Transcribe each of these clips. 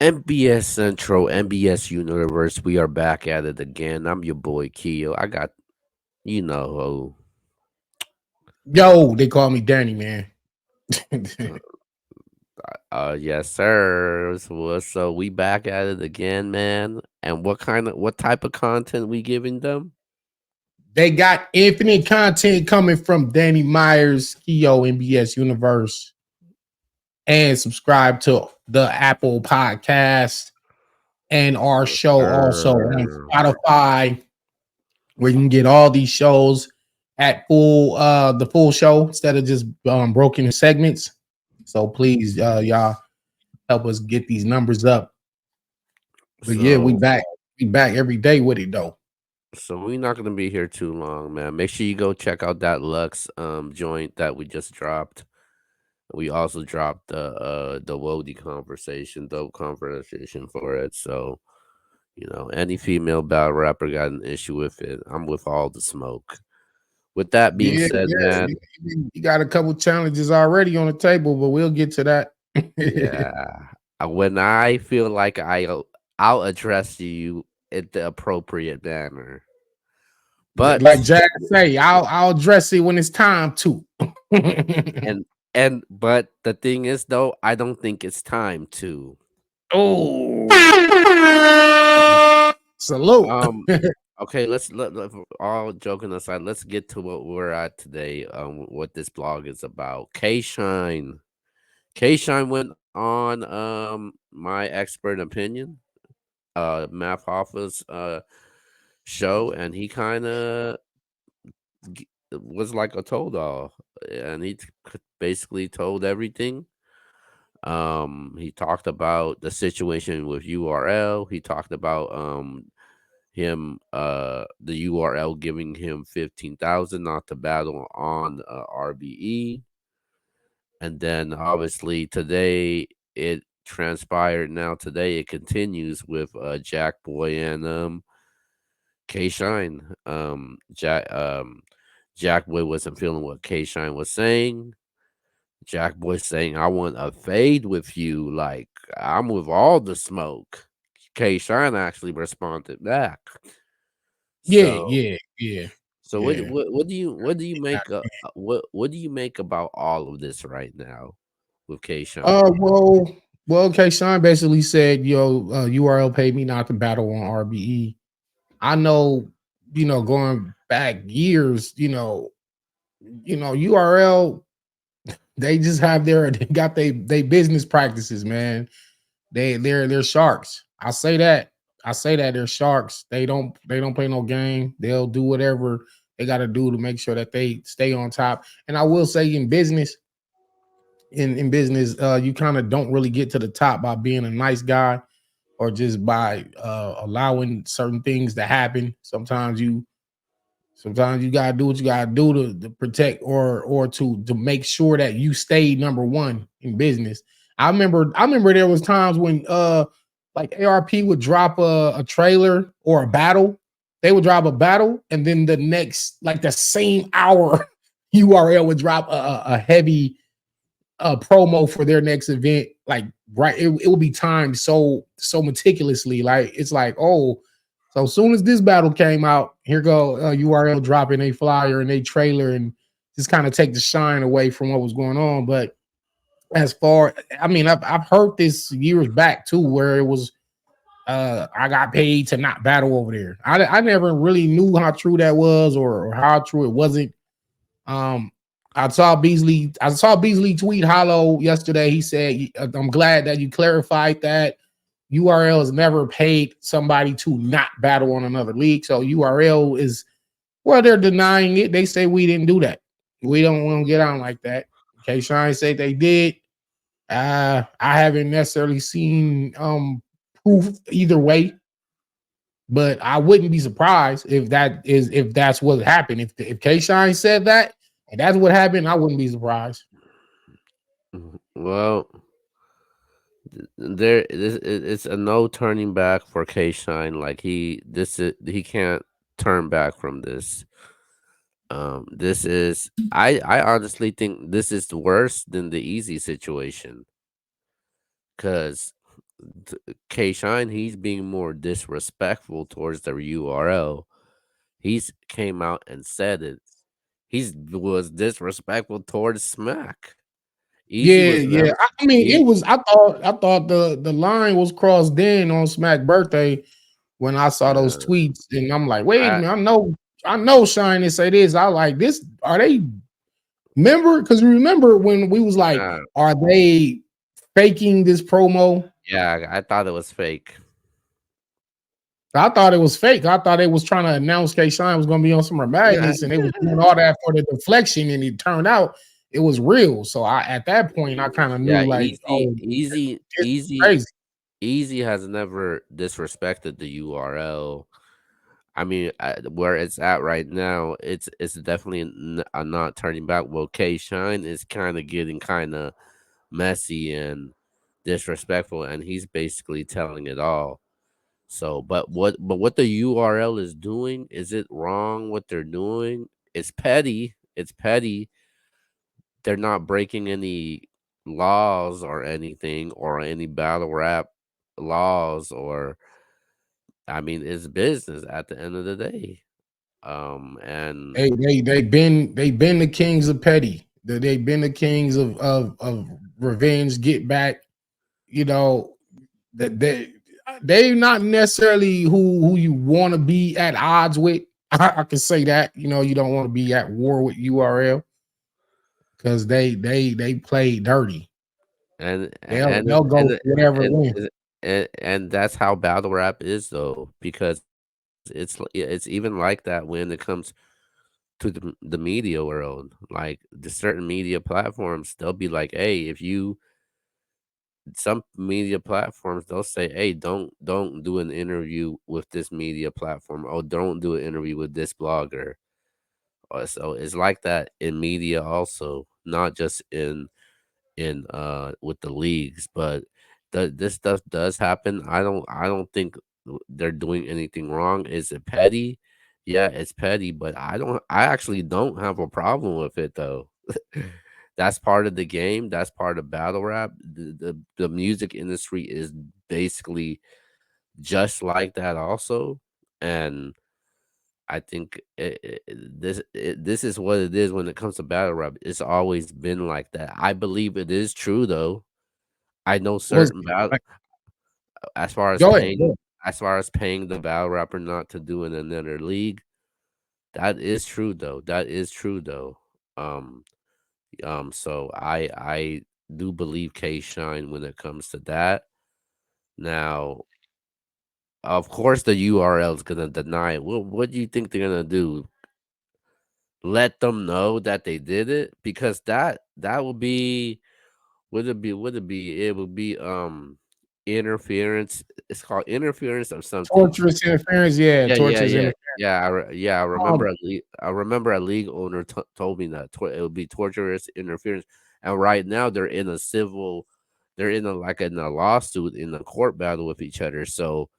MBS Central, MBS Universe. We are back at it again. I'm your boy Keo. I got you know Yo, they call me Danny, man. yes sir. So we back at it again, man. And what type of content we giving them? They got infinite content coming from Danny Myers, Keo, NBS Universe, and subscribe to the Apple Podcast and our Yes show also on sir. Spotify, where you can get all these shows at the full show instead of just broken segments. So please, y'all help us get these numbers up. But yeah, we So back. We back every day with it though. so we're not gonna be here too long, man. Make sure you go check out that Lux joint that we just dropped. We also dropped the Wody conversation, dope conversation for it. So, any female battle rapper got an issue with it, I'm with all the smoke. With that being Yeah, said, yeah. man, You got a couple challenges already on the table, but we'll get to that. yeah, when I feel like I'll address you in the appropriate manner. But Like Jack say, I'll address it when it's time to. and but the thing is though, I don't think it's time to. Oh, salute. Um, okay, all joking aside, let's get to what we're at today. What this blog is about. K-Shine. K-Shine went on my expert opinion, Math Hoffa's show, and he kind of was like a told all, and basically told everything. He talked about the situation with URL. He talked about him the URL giving him 15,000 not to battle on RBE. And then obviously today it transpired. Now today it continues with Jackboy and K-Shine. Jackboy wasn't feeling what K-Shine was saying. Jackboy saying, I want a fade with you, like I'm with all the smoke. K-Shine actually responded back. Yeah, So yeah, yeah, So yeah. what do you make what do you make about all of this right now with K Uh, Shine? well, okay. Sean basically said, "Yo, URL paid me not to battle on RBE." I know, going back years, URL. They just have they got they business practices, man. They're sharks. I say that they're sharks. They don't play no game. They'll do whatever they got to do to make sure that they stay on top. And I will say in business, you kind of don't really get to the top by being a nice guy or just by allowing certain things to happen. Sometimes you gotta do what you gotta do to protect or to make sure that you stay number one in business. I remember there was times when like ARP would drop a trailer or a battle. They would drop a battle, and then the next, like the same hour, URL would drop a heavy promo for their next event. Like right, it will be timed so meticulously. Like it's like, oh, so as soon as this battle came out, here go URL dropping a flyer and a trailer and just kind of take the shine away from what was going on. But as far, I mean, I've heard this years back too, where it was I got paid to not battle over there. I never really knew how true that was or how true it wasn't. Um, I saw Beasley tweet Hollow yesterday. He said, "I'm glad that you clarified that URL has never paid somebody to not battle on another league." So URL is, well, they're denying it. They say we didn't do that. We don't want to get on like that. Okay, Shine said they did. I haven't necessarily seen proof either way, but I wouldn't be surprised if that's what happened. If K Shine said that and that's what happened, I wouldn't be surprised. Well, it's a no turning back for K Shine. Like he can't turn back from this. This is I honestly think this is worse than the easy situation, cuz K Shine, he's being more disrespectful towards the URL. He's came out and said it. He's was disrespectful towards Smack. Easy Yeah, was yeah. never. I mean, it E- was. I thought the line was crossed then on Smack birthday when I saw those uh, tweets, and I'm like, wait a I minute, I know Shine and say this. I like this. Are they remember? Because remember when we was like, uh, are they faking this promo? yeah, I thought it was fake. I thought it was fake. I thought they was trying to announce K Shine was going to be on Summer Yeah, Madness, and they was doing all that for the deflection, and it turned out it was real. So I, at that point, I kind of yeah. knew like, oh, this is crazy. Easy has never disrespected the URL. I mean, where it's at right now, it's definitely not turning back. Well, K Shine is kind of getting kind of messy and disrespectful, and he's basically telling it all. So, but what the URL is doing, is it wrong what they're doing? It's petty. It's petty. They're not breaking any laws or anything or any battle rap laws or I mean it's business at the end of the day. And They've been the kings of petty. They've been the kings of revenge, get back. You know that they not necessarily who you want to be at odds with. I can say that. You know, you don't want to be at war with URL because they play dirty. They'll go and for whatever win. and that's how battle rap is though, because it's it's even like that when it comes to the media world. Like the certain media platforms, they'll be like, "Hey, if you," some media platforms they'll say, "Hey, don't do an interview with this media platform. Oh, don't do an interview with this blogger." So it's like that in media also, not just in with the leagues, but this stuff does happen. I don't think they're doing anything wrong. Is it petty? Yeah, it's petty, but I actually don't have a problem with it though. That's part of the game. That's part of battle rap. The music industry is basically just like that also, and I think this is what it is when it comes to battle rap. It's always been like that. I believe it is true though. I know Was certain battle like, as far as go ahead. Go paying ahead. as far as paying the battle rapper not to do in another league. That is true though. That is true though. Um so I do believe K Shine when it comes to that. Now, of course the URL is gonna deny it. What do you think they're gonna do? Let them know that they did it? Because that would be it would be interference. It's called interference of something. Torturous interference. Yeah, Yeah, yeah, torturous yeah. interference. Yeah, Um, I remember a league owner told me that it would be torturous interference. And right now they're in a like in a lawsuit in a court battle with each other. So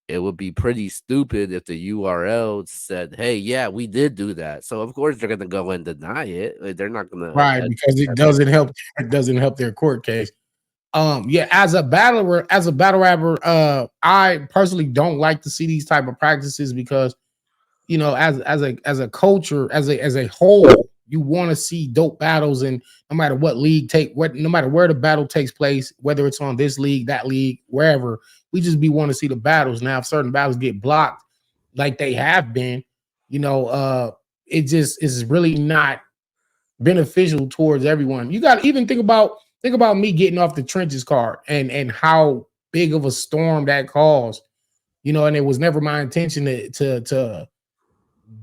it would be pretty stupid if the URL said, "Hey, yeah, we did do that." So of course they're gonna go and deny it. Like, they're not gonna right, because it doesn't help. It doesn't help their court case. Yeah, as a battle rapper, I personally don't like to see these type of practices because as a culture, as a whole, you want to see dope battles, and no matter what no matter where the battle takes place, whether it's on this league, that league, wherever, we just be want to see the battles. Now, if certain battles get blocked, like they have been, you know, it just is really not beneficial towards everyone. You got to even think about me getting off the trenches card and how big of a storm that caused. And it was never my intention to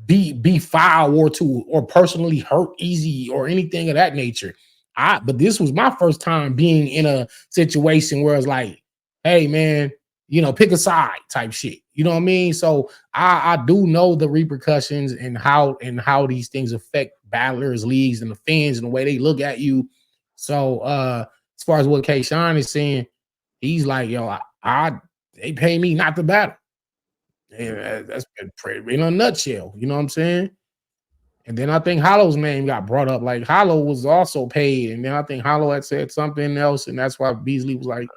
be foul or personally hurt easy or anything of that nature. But this was my first time being in a situation where it's like, hey man, pick a side type shit. You know what I mean? So I do know the repercussions and how these things affect battlers, leagues, and the fans and the way they look at you. So as far as what K Shine is saying, he's like, yo, I they pay me not to battle. Yeah, that's been pretty in a nutshell. You know what I'm saying? And then I think Hollow's name got brought up. Like Hollow was also paid, and then I think Hollow had said something else, and that's why Beasley was like,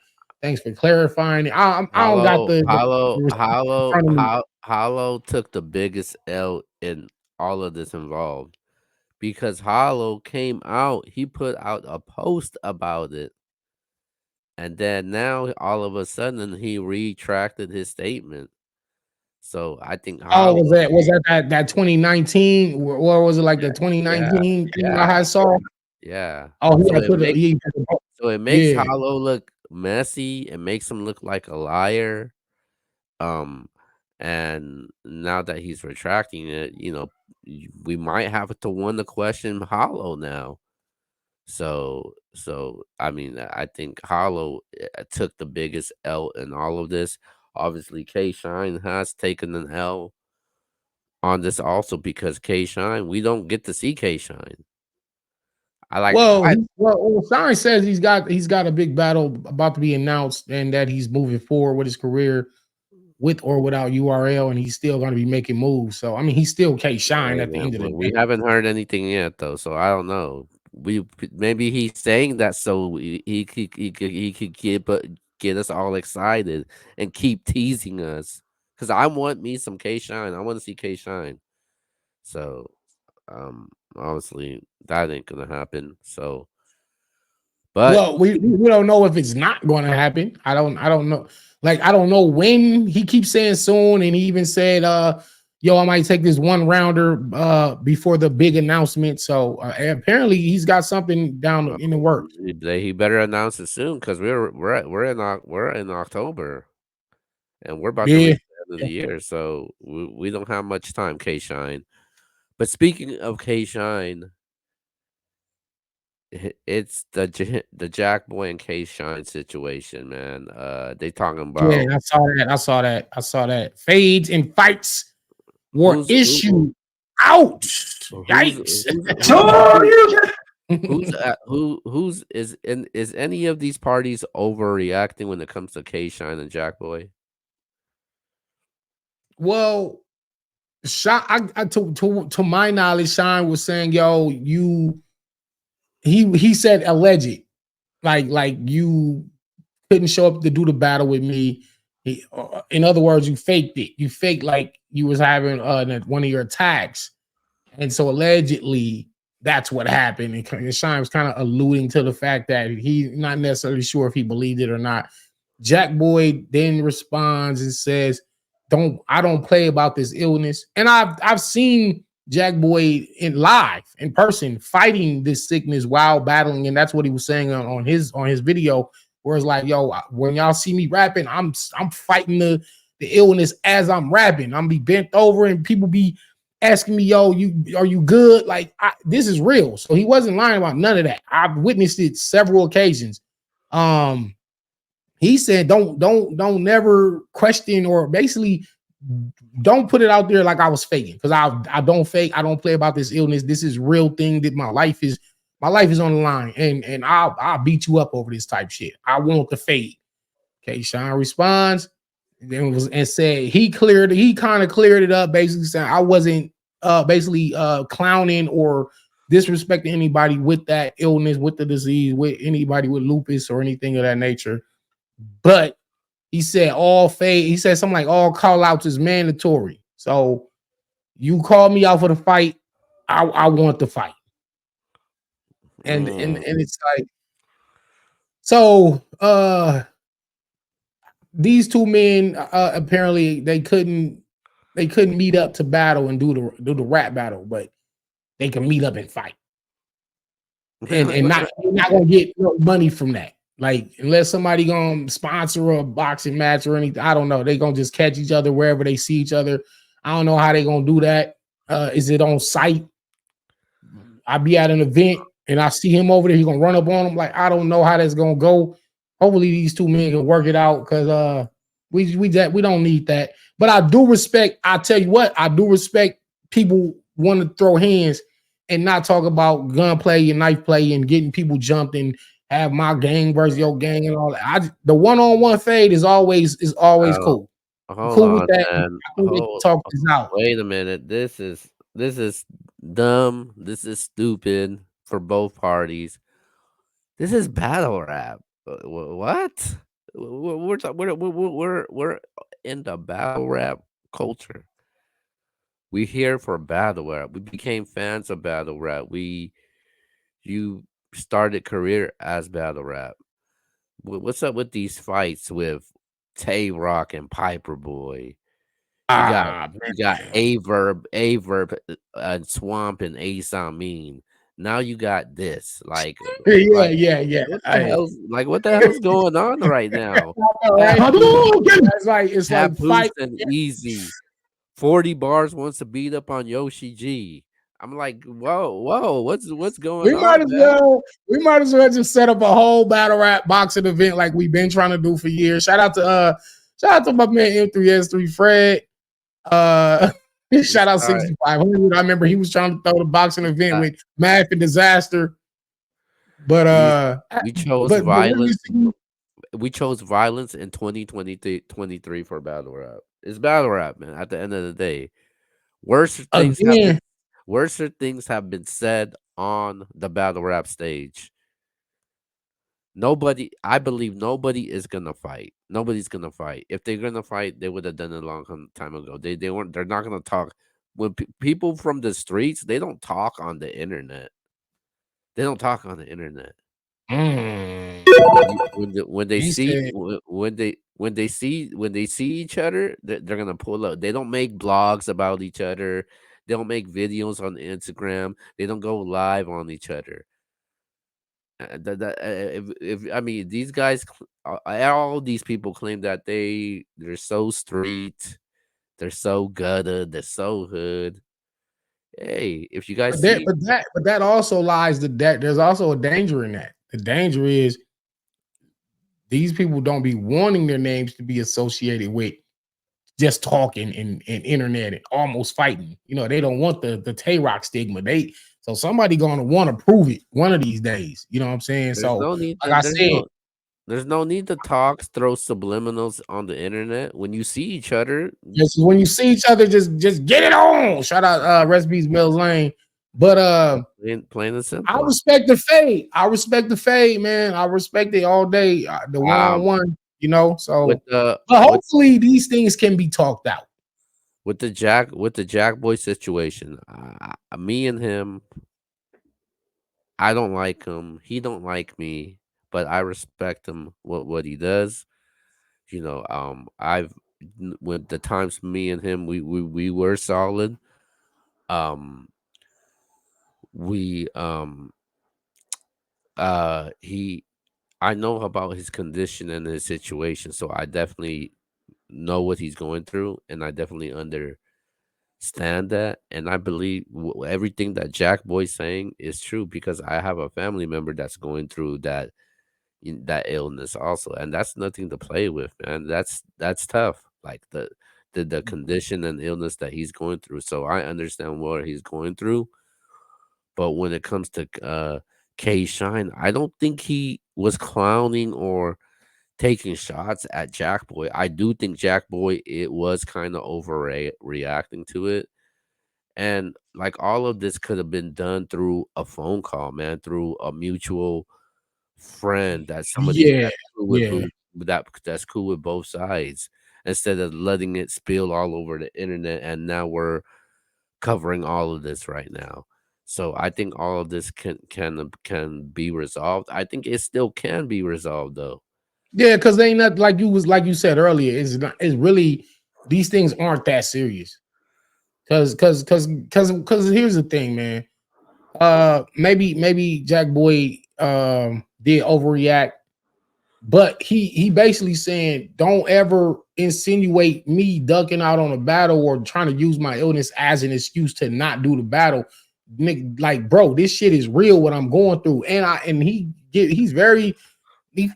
Thanks for clarifying. I don't got Hollow, the Hollow, receipt in Hollow, front of me. Hollow took the biggest L in all of this involved because Hollow came out. He put out a post about it, and then now all of a sudden he retracted his statement. So I think Oh, Hollow, was that 2019 or was it like the yeah, 2019 thing yeah, I saw? yeah. Oh, So it makes he put a so it makes yeah. Hollow look messy. It makes him look like a liar. Um, and now that he's retracting it, we might have to wonder question Hollow now. So I mean, I think Hollow took the biggest L in all of this. Obviously, K Shine has taken an L on this also because K Shine, we don't get to see K Shine. I like I Shine says he's got a big battle about to be announced and that he's moving forward with his career with or without URL, and he's still going to be making moves. So I mean, he's still K Shine Hey at the man, end of the we day. haven't heard anything yet though, so I don't know. Maybe he's saying that so he could get us all excited and keep teasing us. Cause I want me some K Shine. I want to see K Shine. So obviously that ain't gonna happen. So, but Well, we don't know if it's not going to happen. I don't know. Like I don't know when. He keeps saying soon, and he even said, yo, I might take this one rounder before the big announcement." So apparently, he's got something down uh, in the works. he better announce it soon because we're in October and we're about to Yeah. reach the end of the year, so we don't have much time. K Shine. But speaking of K Shine, it's the Jackboy and K-Shine situation, man. They talking Yeah, about I saw that. I saw that. I saw that. Fades and fights were who's who, issued out. who's Yikes. who's is any of these parties overreacting when it comes to K-Shine and Jackboy? Well, Shine, to my knowledge, Shine was saying, "Yo, he said alleged, like you couldn't show up to do the battle with me. In other words, you faked it. You faked like you was having one of your attacks, and so allegedly that's what happened. And Shine was kind of alluding to the fact that he's not necessarily sure if he believed it or not. Jack Boy then responds and says, I don't play about this illness." And I've seen Jack Boy in live in person fighting this sickness while battling, and that's what he was saying on his video, where it's like, yo, when y'all see me rapping, I'm fighting the illness as I'm rapping. I'm be bent over and people be asking me, yo, are you good? Like this is real. So he wasn't lying about none of that. I've witnessed it several occasions. Um, he said, don't never question or basically don't put it out there like I was faking because I don't fake. I don't play about this illness. This is real thing that my life is on the line, and I'll beat you up over this type shit. I want the fade. Okay, Sean responds and said he kind of cleared it up, basically saying I wasn't basically clowning or disrespecting anybody with that illness, with the disease, with anybody with lupus or anything of that nature. But he said all fade. He said something like all call outs is mandatory. So you call me out for the fight, I want the fight. Mm. And it's like so these two men apparently they couldn't meet up to battle and do the rap battle, but they can meet up and fight. And not you're not gonna get no money from that. Like unless somebody gonna sponsor a boxing match or anything, I don't know. They gonna just catch each other wherever they see each other. I don't know how they gonna do that. Is it on site? I be at an event and I see him over there, he gonna run up on him. Like I don't know how that's gonna go. Hopefully these two men can work it out because we don't need that. But I do respect. I tell you what, I do respect people want to throw hands and not talk about gunplay and knife play and getting people jumped and have my gang versus your gang and all that. The one-on-one fade is always Oh, cool. I'm hold cool with on, that. man. I think they can talk this out. Wait a minute. This is dumb. This is stupid for both parties. This is battle rap. What? We're in the battle rap culture. We here for battle rap. We became fans of battle rap. You started career as battle rap. What's up with these fights with Tay Rock and Piper Boy? You got Ah, you got A Verb, and Swamp and Ace Amin. Now you got this. yeah, Like yeah, yeah. what the hell's going on right now? All right. Papoose, It's like Papoose fight. and Easy. 40 bars wants to beat up on Yoshi G. I'm like, whoa, what's going on, man? We might as well just set up a whole battle rap boxing event like we've been trying to do for years. Shout out to my man M3S3 Fred. Uh We shout out start 6500. I remember he was trying to throw the boxing we event got with Math and Disaster. But we we chose what do you violence. see We chose violence in 2023 for battle rap. It's battle rap, man. At the end of the day, worse things have been again? worser things have been said on the battle rap stage. I believe nobody is gonna fight. Nobody's gonna fight. If they're gonna fight, they would have done it a long time ago. They weren't. They're not gonna talk. When people from the streets, they don't talk on the internet. They don't talk on the internet. Mm. When they He see said when they see each other, they're gonna pull up. They don't make blogs about each other. They don't make videos on Instagram. They don't go live on each other. If I mean these guys, all these people claim that they're so street, they're so gutter, they're so hood. Hey, if you guys see, but that also lies that there's also a danger in that. The danger is these people don't be wanting their names to be associated with just talking and internet and almost fighting. You know, they don't want the Tay Rock stigma. So somebody gonna want to prove it one of these days. You know what I'm saying? there's So no need like to I said, there's no need to talk, throw subliminals on the internet. When you see each other, just when you see each other, just get it on. Shout out recipes Mills Lane. But plain and I simple. respect the fade. I respect the fade, man. I respect it all day. The one on Um, one, you know. with So, the but hopefully these things can be talked out. with the Jack Boy situation, me and him, I don't like him. He don't like me, but I respect him what he does. I've with the times me and him we were solid. Um, we he I know about his condition and his situation, so I definitely know what he's going through, and I definitely understand that, and I believe everything that Jack Boy's saying is true because I have a family member that's going through that illness also, and that's nothing to play with, man. That's tough. Like the condition and illness that he's going through. So I understand what he's going through, but when it comes to K Shine, I don't think he was clowning or taking shots at Jack Boy. I do think Jack Boy it was kind of overreacting to it. And like all of this could have been done through a phone call, man, through a mutual friend that somebody Yeah, that's cool with yeah. that's cool with both sides instead of letting it spill all over the internet, and now we're covering all of this right now. So I think all of this can be resolved. I think it still can be resolved though. Yeah, because they ain't not like you said earlier. It's really these things aren't that serious. Because here's the thing, man. Maybe Jack Boy did overreact, but he basically saying don't ever insinuate me ducking out on a battle or trying to use my illness as an excuse to not do the battle. Like, bro, this shit is real. What I'm going through, and he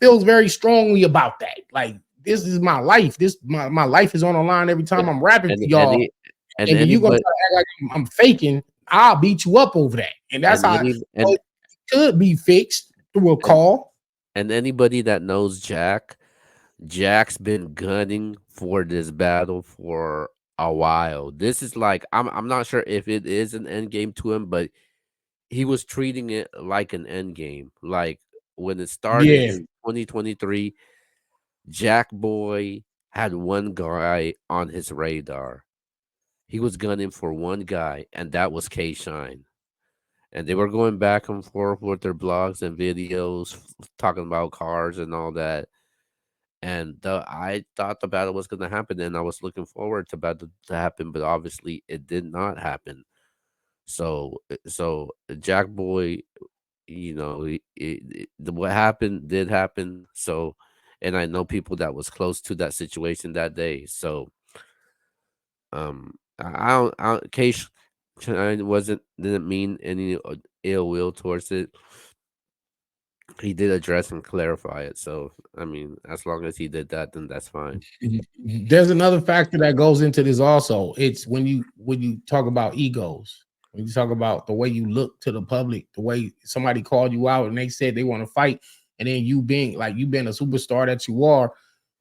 feels very strongly about that. Like, this is my life. My life is on the line every time Yeah. I'm rapping And for y'all. any and And then you gonna anybody try to act like I'm faking. I'll beat you up over that. And that's and how any it could be fixed through a and call. and anybody that knows Jack's been gunning for this battle for a while. This is like I'm not sure if it is an end game to him, but he was treating it like an end game. Like when it started Yeah. in 2023, Jack Boy had one guy on his radar. He was gunning for one guy, and that was K Shine. And they were going back and forth with their blogs and videos, talking about cars and all that. And I thought the battle was going to happen, and I was looking forward to battle to happen, but obviously it did not happen. So Jack Boy, what happened did happen. So, and I know people that was close to that situation that day. So, I don't Case wasn't didn't mean any ill will towards it. He did address and clarify it. So, I mean, as long as he did that, then that's fine. There's another factor that goes into this also. It's when you talk about egos, when you talk about the way you look to the public, the way somebody called you out and they said they want to fight, and then you being a superstar that you are,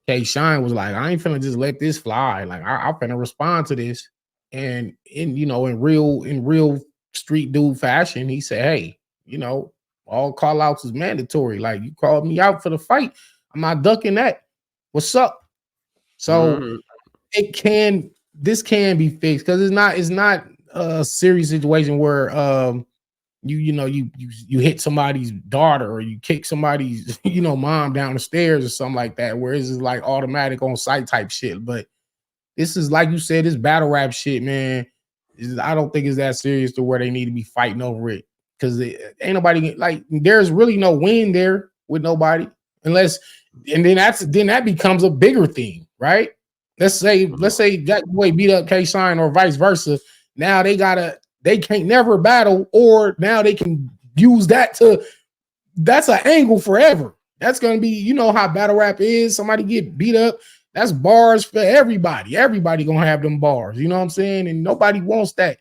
K-Shine was like, I ain't finna just let this fly. Like I'm finna respond to this. And in real street dude fashion, he said, hey, all call outs is mandatory. Like you called me out for the fight. I'm not ducking that. What's up? So Mhm. this can be fixed because it's not a serious situation where you hit somebody's daughter or you kick somebody's mom down the stairs or something like that where it's just like automatic on site type shit. But this is like you said, this battle rap shit, man. I don't think it's that serious to where they need to be fighting over it because ain't nobody like there's really no win there with nobody unless, and then that becomes a bigger thing, right? Let's say Jack Boy beat up K Shine or vice versa. Now they can't never battle, or now they can use that's an angle forever. That's gonna be, how battle rap is. Somebody get beat up. That's bars for everybody. Everybody gonna have them bars. You know what I'm saying? And nobody wants that.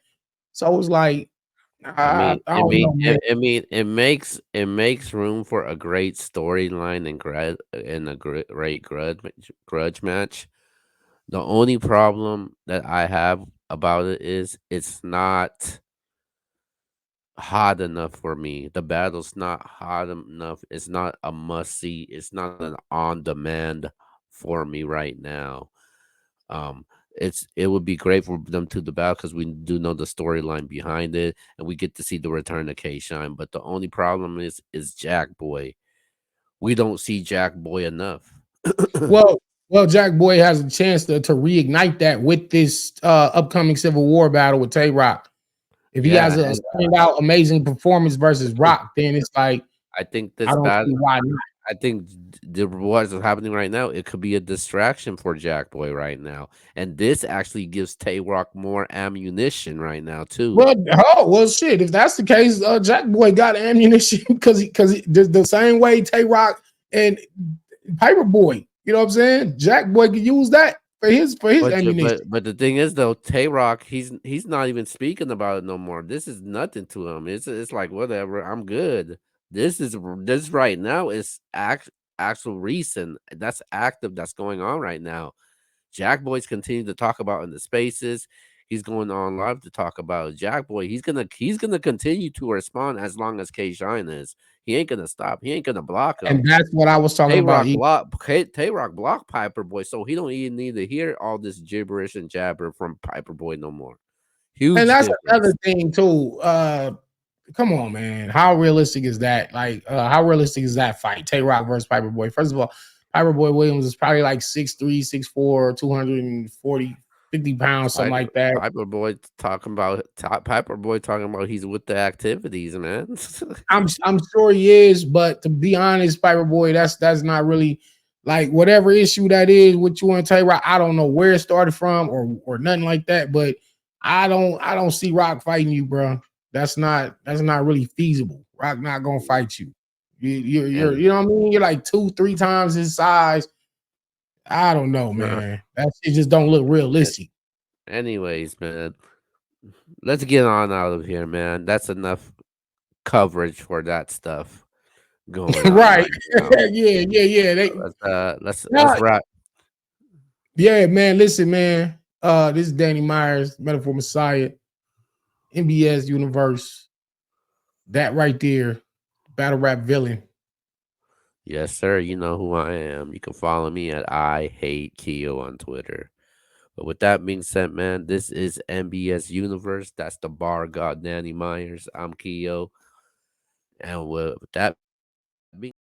So it's like, I don't know, man. It makes room for a great storyline and a great grudge match. The only problem that I have about it is it's not hot enough for me. The battle's not hot enough. It's not a must see. It's not an on demand for me right now. Um, it would be great for them to the battle because we do know the storyline behind it, and we get to see the return of K Shine. But the only problem is Jack Boy. We don't see Jack Boy enough. Well, Jack Boy has a chance to reignite that with this upcoming Civil War battle with Tay Rock. If he Yeah, has a and standout amazing performance versus Rock, then it's like I think I this don't battle. see why not. I think what's happening right now, it could be a distraction for Jack Boy right now, and this actually gives Tay Rock more ammunition right now too. Well, shit. If that's the case, Jack Boy got ammunition because the same way Tay Rock and Piper Boy, you know what I'm saying? Jack Boy could use that for his ammunition. But the thing is though, Tay Rock, he's not even speaking about it no more. This is nothing to him. It's like whatever. I'm good. This right now is actual recent. That's active. That's going on right now. Jack Boy's continue to talk about in the spaces. He's going on live to talk about Jack Boy. He's gonna continue to respond as long as K Shine is. He ain't gonna stop. He ain't gonna block And him. that's what I was talking about. Tay Rock block Piper Boy, so he don't even need to hear all this gibberish and jabber from Piper Boy no more. And Huge that's another difference. thing too. Come on, man. How realistic is that? Like, how realistic is that fight? Tay Rock versus Piper Boy. First of all, Piper Boy Williams is probably like 6'3", 6'4", 240, 50 pounds, something Piper, like that. Piper Boy talking about he's with the activities, man. I'm sure he is, but to be honest, Piper Boy, that's not really like whatever issue that is with you and Tay Rock. I don't know where it started from or nothing like that, but I don't see Rock fighting you, bro. That's not really feasible. Rock not gonna fight you. You and know what I mean? You're like 2-3 times his size. I don't know, uh, man. That shit just don't look realistic. anyways, man, let's get on out of here, man. That's enough coverage for that stuff going on Right. right now. Yeah. Let's Nah, wrap. yeah, man. Listen, man. This is Danny Myers, Metaphor Messiah, NBS Universe. That right there, battle rap villain. Yes, sir. You know who I am. You can follow me at I hate Keo on Twitter. But with that being said, man, this is MBS Universe. That's the bar god Danny Myers. I'm Keo. And with that being said,